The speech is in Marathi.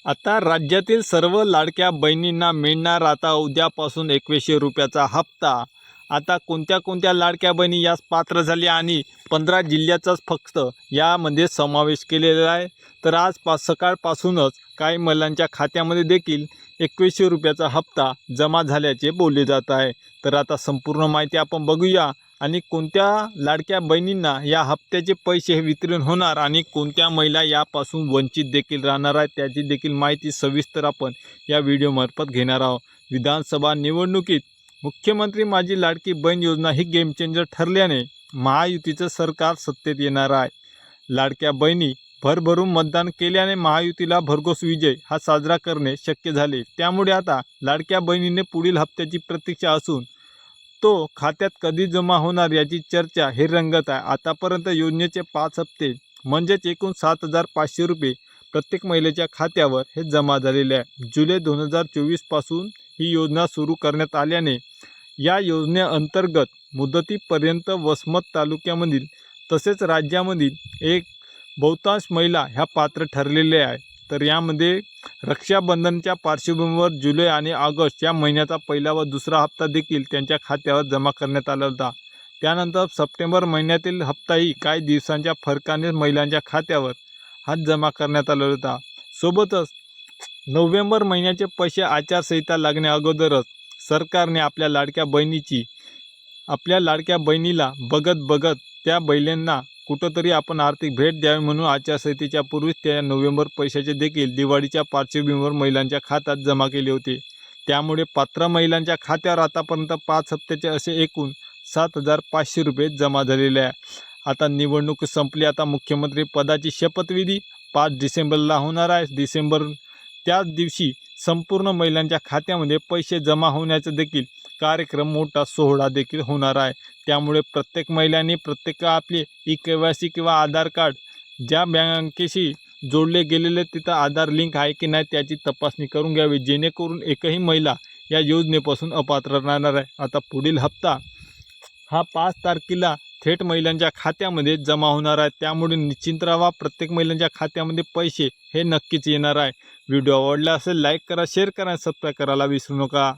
आता राज्यातील सर्व लाडक्या बहिणींना मिळणार आता उद्यापासून 2100 रुपयाचा हप्ता। आता कोणत्या कोणत्या लाडक्या बहिणी यास पात्र झाल्या आणि 15 जिल्ह्याचाच फक्त यामध्ये समावेश केलेला आहे। तर आज सकाळपासूनच काही महिलांच्या खात्यामध्ये देखील 2100 रुपयाचा हप्ता जमा झाल्याचे बोलले जात आहे। तर आता संपूर्ण माहिती आपण बघूया आणि कोणत्या लाडक्या बहिणींना या हप्त्याचे पैसे वितरण होणार आणि कोणत्या महिला यापासून वंचित देखील राहणार आहेत त्याची देखील माहिती सविस्तर आपण या व्हिडिओमार्फत घेणार आहोत। विधानसभा निवडणुकीत मुख्यमंत्री माझी लाडकी बहीण योजना ही गेम चेंजर ठरल्याने महायुतीचं सरकार सत्तेत येणार आहे। लाडक्या बहिणी भरभरून मतदान केल्याने महायुतीला भरघोस विजय हा साजरा करणे शक्य झाले। त्यामुळे आता लाडक्या बहिणीने पुढील हप्त्याची प्रतीक्षा असून तो खात्यात कधी जमा होणार याची चर्चा हे रंगत आहे। आतापर्यंत योजनेचे 5 हप्ते म्हणजेच एकूण 7500 रुपये प्रत्येक महिलेच्या खात्यावर हे जमा झालेले आहे। जुलै 2024 पासून ही योजना सुरू करण्यात आल्याने या योजनेअंतर्गत मुदतीपर्यंत वसमत तालुक्यामधील तसेच राज्यामधील एक बहुतांश महिला ह्या पात्र ठरलेल्या आहे। तर यामध्ये रक्षाबंधनच्या पार्श्वभूमीवर जुलै आणि ऑगस्ट या महिन्याचा पहिला व दुसरा हप्ता देखील त्यांच्या खात्यावर जमा करण्यात आला होता। त्यानंतर सप्टेंबर महिन्यातील हप्ताही काही दिवसांच्या फरकाने महिलांच्या खात्यावर हात जमा करण्यात आला होता। सोबतच नोव्हेंबर महिन्याचे पैसे आचारसंहिता लागण्या अगोदरच सरकारने आपल्या लाडक्या बहिणीला बघत त्या बहिणींना कुठंतरी आपण आर्थिक भेट द्यावी म्हणून आचारसंहितेच्या पूर्वीच त्या नोव्हेंबर पैशाचे देखील दिवाळीच्या पार्श्वभूमीवर महिलांच्या खात्यात जमा केले होते। त्यामुळे पात्र महिलांच्या खात्यावर आतापर्यंत 5 हप्त्याचे असे एकूण 7500 रुपये जमा झालेले आहे। आता निवडणूक संपली, आता मुख्यमंत्री पदाची शपथविधी 5 डिसेंबरला होणार आहे। त्याच दिवशी संपूर्ण महिलांच्या खात्यामध्ये पैसे जमा होण्याचा देखील कार्यक्रम मोठा सोहळा देखील होणार आहे। त्यामुळे प्रत्येक महिलांनी आपले KYC किंवा आधार कार्ड ज्या बँकेशी जोडले गेलेले तिथं आधार लिंक आहे की नाही त्याची तपासणी करून घ्यावी, जेणेकरून एकही महिला या योजनेपासून अपात्र राहणार आहे। आता पुढील हप्ता हा 5 तारखेला थेट महिलांच्या खात्यामध्ये जमा होणार आहे। त्यामुळे निश्चिंत राहा, प्रत्येक महिलांच्या खात्यामध्ये पैसे हे नक्कीच येणार आहे। व्हिडिओ आवडला असेल लाईक करा, शेअर करा, सबस्क्राईब करायला विसरू नका।